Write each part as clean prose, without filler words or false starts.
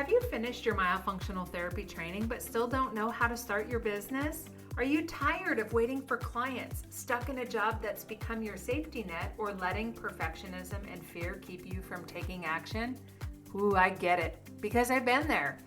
Have you finished your myofunctional therapy training but still don't know how to start your business? Are you tired of waiting for clients, stuck in a job that's become your safety net, or letting perfectionism and fear keep you from taking action? Ooh, I get it, because I've been there.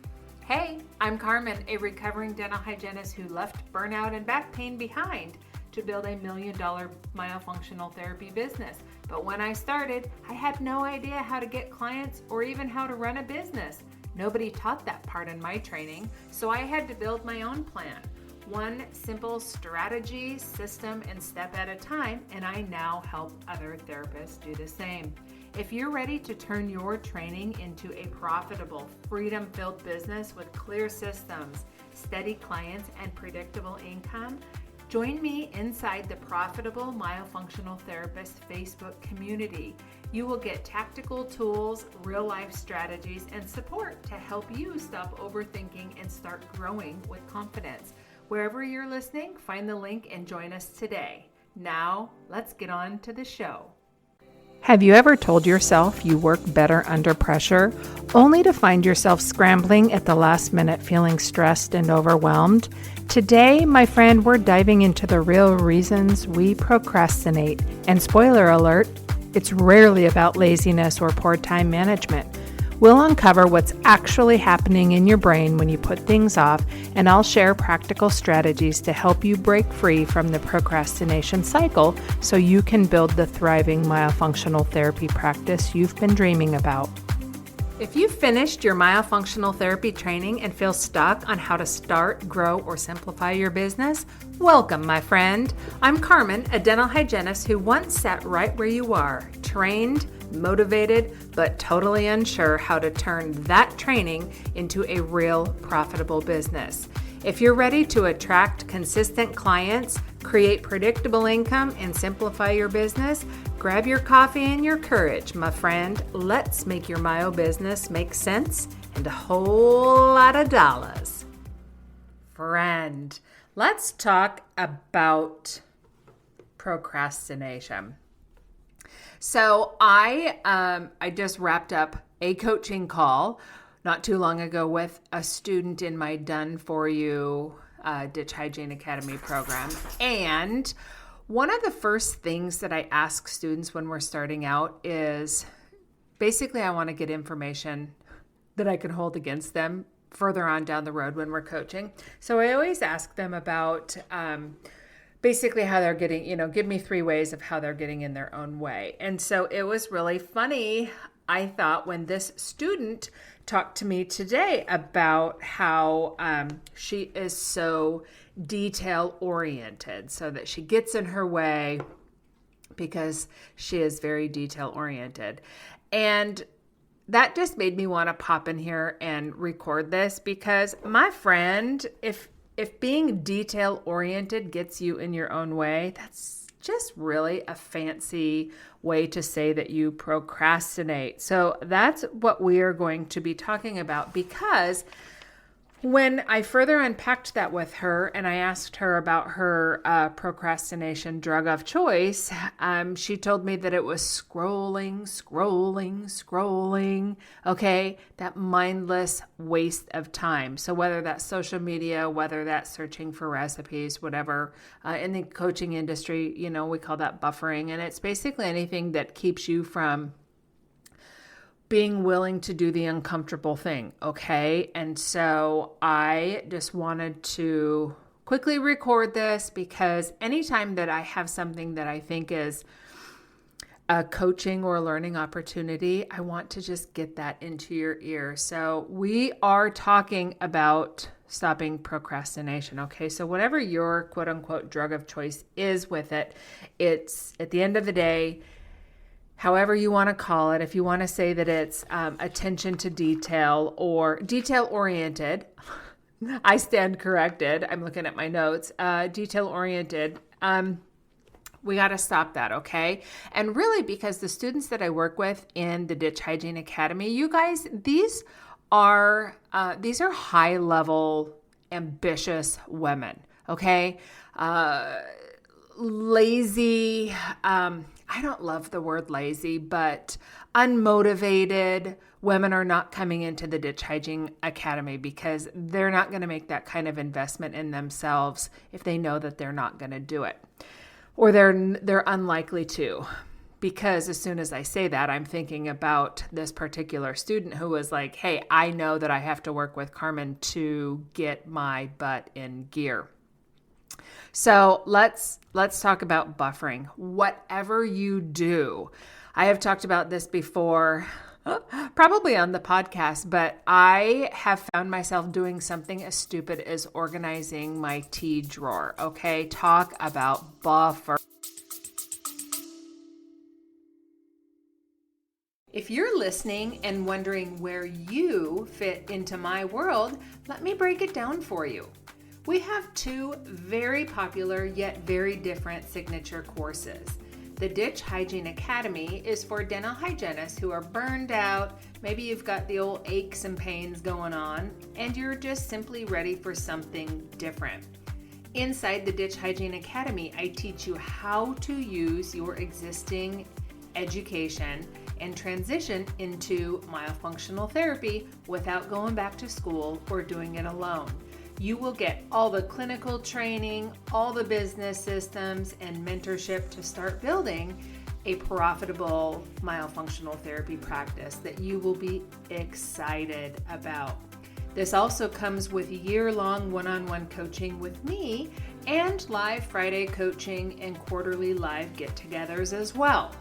Hey, I'm Carmen, a recovering dental hygienist who left burnout and back pain behind to build $1 million myofunctional therapy business. But when I started, I had no idea how to get clients or even how to run a business. Nobody taught that part in my training, so I had to build my own plan. One simple strategy, system, and step at a time, and I now help other therapists do the same. If you're ready to turn your training into a profitable, freedom-filled business with clear systems, steady clients, and predictable income, join me inside the Profitable Myofunctional Therapist Facebook community. You will get tactical tools, real-life strategies, and support to help you stop overthinking and start growing with confidence. Wherever you're listening, find the link and join us today. Now, let's get on to the show. Have you ever told yourself you work better under pressure, only to find yourself scrambling at the last minute feeling stressed and overwhelmed? Today, my friend, we're diving into the real reasons we procrastinate. And spoiler alert, it's rarely about laziness or poor time management. We'll uncover what's actually happening in your brain when you put things off, and I'll share practical strategies to help you break free from the procrastination cycle so you can build the thriving myofunctional therapy practice you've been dreaming about. If you've finished your myofunctional therapy training and feel stuck on how to start, grow, or simplify your business, welcome, my friend. I'm Carmen, a dental hygienist who once sat right where you are, trained, motivated, but totally unsure how to turn that training into a real profitable business. If you're ready to attract consistent clients, create predictable income, and simplify your business, grab your coffee and your courage, my friend. Let's make your myo business make sense and a whole lot of dollars. Friend, let's talk about procrastination. So I just wrapped up a coaching call not too long ago with a student in my Done For You Ditch Hygiene Academy program. And one of the first things that I ask students when we're starting out is basically I want to get information that I can hold against them further on down the road when we're coaching. So I always ask them about basically how they're getting, give me 3 ways of how they're getting in their own way. And so it was really funny, I thought, when this student talked to me today about how she is so detail oriented, so that she gets in her way because she is very detail oriented. And that just made me want to pop in here and record this because, my friend, if being detail oriented gets you in your own way, that's just really a fancy way to say that you procrastinate. So that's what we are going to be talking about, because when I further unpacked that with her and I asked her about her procrastination drug of choice, she told me that it was scrolling. Okay, that mindless waste of time. So whether that's social media, whether that's searching for recipes, whatever, in the coaching industry, we call that buffering. And it's basically anything that keeps you from being willing to do the uncomfortable thing, okay? And so I just wanted to quickly record this because anytime that I have something that I think is a coaching or learning opportunity, I want to just get that into your ear. So we are talking about stopping procrastination, okay? So whatever your quote unquote drug of choice is with it, it's at the end of the day, however you want to call it, if you want to say that it's attention to detail or detail-oriented, I stand corrected. I'm looking at my notes. Detail-oriented, we got to stop that, okay? And really, because the students that I work with in the Ditch Hygiene Academy, you guys, these are high-level, ambitious women, okay? Lazy, I don't love the word lazy, but unmotivated women are not coming into the Ditch Hygiene Academy because they're not going to make that kind of investment in themselves if they know that they're not going to do it, or they're unlikely to. Because as soon as I say that, I'm thinking about this particular student who was like, hey, I know that I have to work with Carmen to get my butt in gear. So let's talk about buffering. Whatever you do, I have talked about this before, probably on the podcast, but I have found myself doing something as stupid as organizing my tea drawer. Okay, talk about buffer. If you're listening and wondering where you fit into my world, let me break it down for you. We have two very popular yet very different signature courses. The Ditch Hygiene Academy is for dental hygienists who are burned out, maybe you've got the old aches and pains going on, and you're just simply ready for something different. Inside the Ditch Hygiene Academy, I teach you how to use your existing education and transition into myofunctional therapy without going back to school or doing it alone. You will get all the clinical training, all the business systems, and mentorship to start building a profitable myofunctional therapy practice that you will be excited about. This also comes with year-long one-on-one coaching with me and live Friday coaching and quarterly live get-togethers as well.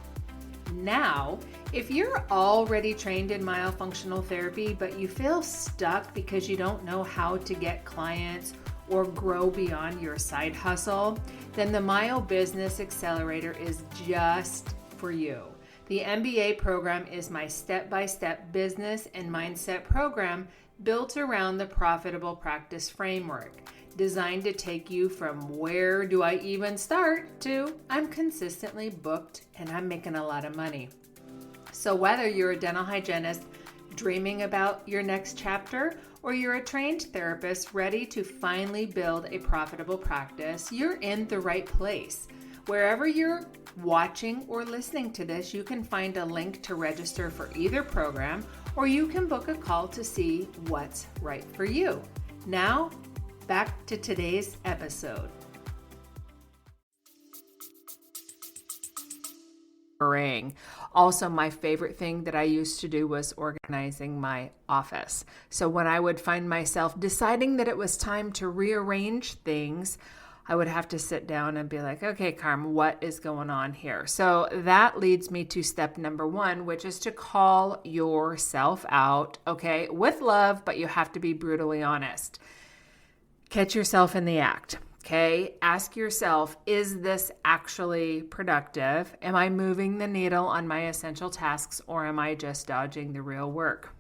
Now, if you're already trained in myofunctional therapy, but you feel stuck because you don't know how to get clients or grow beyond your side hustle, then the Myo Business Accelerator is just for you. The MBA program is my step-by-step business and mindset program built around the profitable practice framework, designed to take you from where do I even start to I'm consistently booked and I'm making a lot of money. So whether you're a dental hygienist dreaming about your next chapter or you're a trained therapist ready to finally build a profitable practice, you're in the right place. Wherever you're watching or listening to this, you can find a link to register for either program, or you can book a call to see what's right for you. Now, back to today's episode. Also, my favorite thing that I used to do was organizing my office. So when I would find myself deciding that it was time to rearrange things, I would have to sit down and be like, okay, Carm, what is going on here? So that leads me to step number 1, which is to call yourself out, okay, with love, but you have to be brutally honest. Catch yourself in the act, okay? Ask yourself, is this actually productive? Am I moving the needle on my essential tasks, or am I just dodging the real work?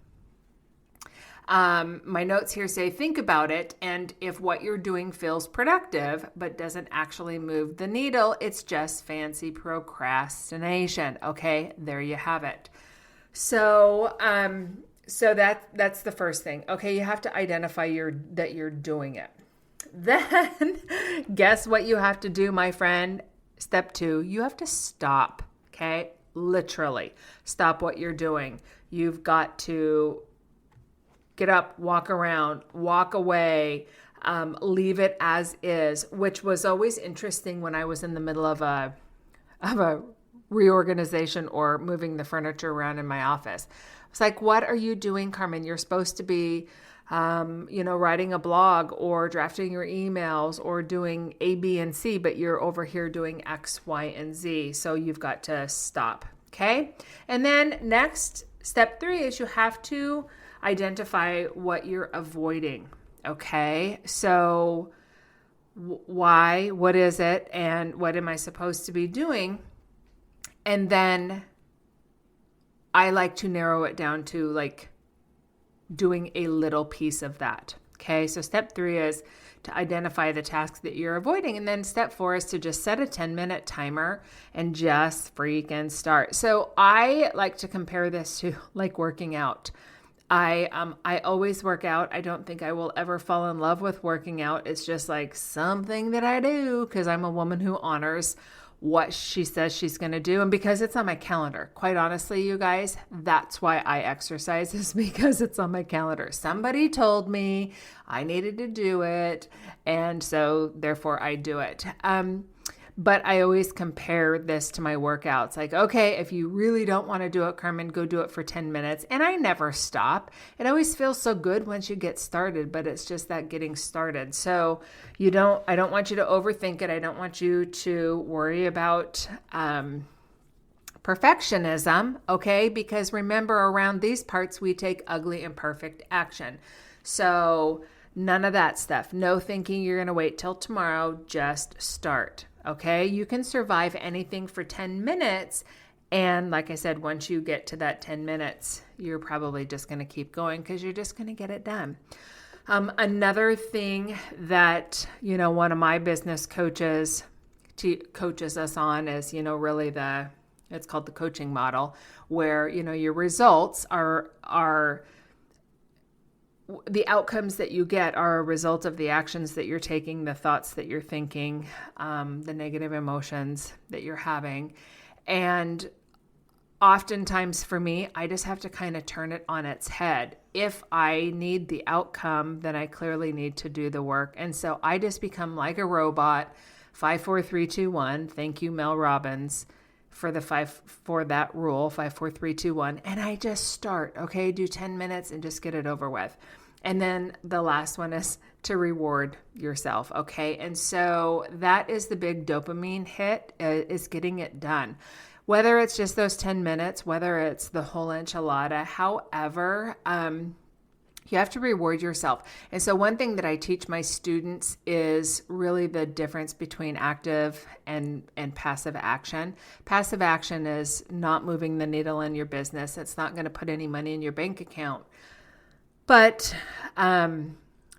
My notes here say, think about it, and if what you're doing feels productive but doesn't actually move the needle, it's just fancy procrastination, okay? There you have it. So that's the first thing. Okay, you have to identify that you're doing it. Then guess what you have to do, my friend? Step 2, you have to stop, okay? Literally stop what you're doing. You've got to get up, walk around, walk away, leave it as is, which was always interesting when I was in the middle of a reorganization or moving the furniture around in my office. It's like, what are you doing, Carmen? You're supposed to be, writing a blog or drafting your emails or doing A, B, and C, but you're over here doing X, Y, and Z. So you've got to stop. Okay. And then next, step 3 is you have to identify what you're avoiding. Okay. So why, what is it? And what am I supposed to be doing? And then I like to narrow it down to like doing a little piece of that. Okay. So step 3 is to identify the tasks that you're avoiding. And then step 4 is to just set a 10-minute timer and just freaking start. So I like to compare this to like working out. I always work out. I don't think I will ever fall in love with working out. It's just like something that I do because I'm a woman who honors what she says she's going to do. And because it's on my calendar, quite honestly, you guys, that's why I exercise, is because it's on my calendar. Somebody told me I needed to do it. And so therefore I do it. But I always compare this to my workouts. Like, okay, if you really don't want to do it, Carmen, go do it for 10 minutes. And I never stop. It always feels so good once you get started, but it's just that getting started. So I don't want you to overthink it. I don't want you to worry about perfectionism, okay? Because remember, around these parts, we take ugly, imperfect action. So none of that stuff. No thinking you're going to wait till tomorrow. Just start. Okay, you can survive anything for 10 minutes. And like I said, once you get to that 10 minutes, you're probably just going to keep going because you're just going to get it done. Another thing that, one of my business coaches coaches us on is, really it's called the coaching model, where, your results are the outcomes that you get are a result of the actions that you're taking, the thoughts that you're thinking, the negative emotions that you're having. And oftentimes for me, I just have to kind of turn it on its head. If I need the outcome, then I clearly need to do the work. And so I just become like a robot. 5, 4, 3, 2, 1. Thank you, Mel Robbins, for that rule, 5, 4, 3, 2, 1. And I just start, okay, do 10 minutes and just get it over with. And then the last one is to reward yourself, okay? And so that is the big dopamine hit, is getting it done. Whether it's just those 10 minutes, whether it's the whole enchilada, however, you have to reward yourself. And so one thing that I teach my students is really the difference between active and passive action. Passive action is not moving the needle in your business. It's not going to put any money in your bank account. But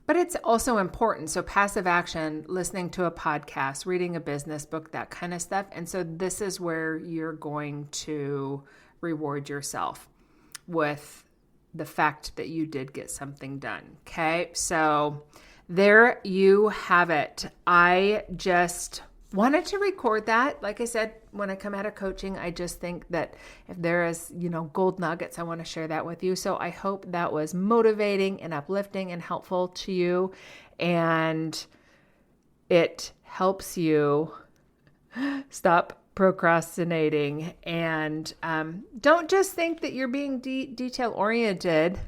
it's also important. So passive action, listening to a podcast, reading a business book, that kind of stuff. And so this is where you're going to reward yourself with the fact that you did get something done. Okay. So there you have it. I just wanted to record that. Like I said, when I come out of coaching, I just think that if there is, gold nuggets, I want to share that with you. So I hope that was motivating and uplifting and helpful to you. And it helps you stop procrastinating. And don't just think that you're being detail oriented.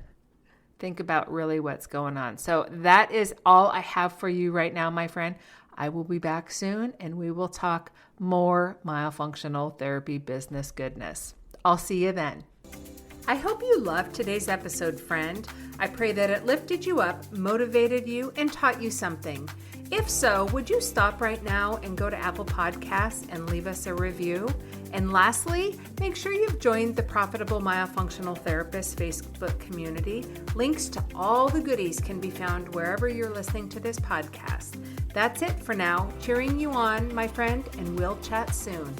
Think about really what's going on. So that is all I have for you right now, my friend. I will be back soon and we will talk more myofunctional therapy business goodness. I'll see you then. I hope you loved today's episode, friend. I pray that it lifted you up, motivated you, and taught you something. If so, would you stop right now and go to Apple Podcasts and leave us a review? And lastly, make sure you've joined the Profitable Myofunctional Therapist Facebook community. Links to all the goodies can be found wherever you're listening to this podcast. That's it for now. Cheering you on, my friend, and we'll chat soon.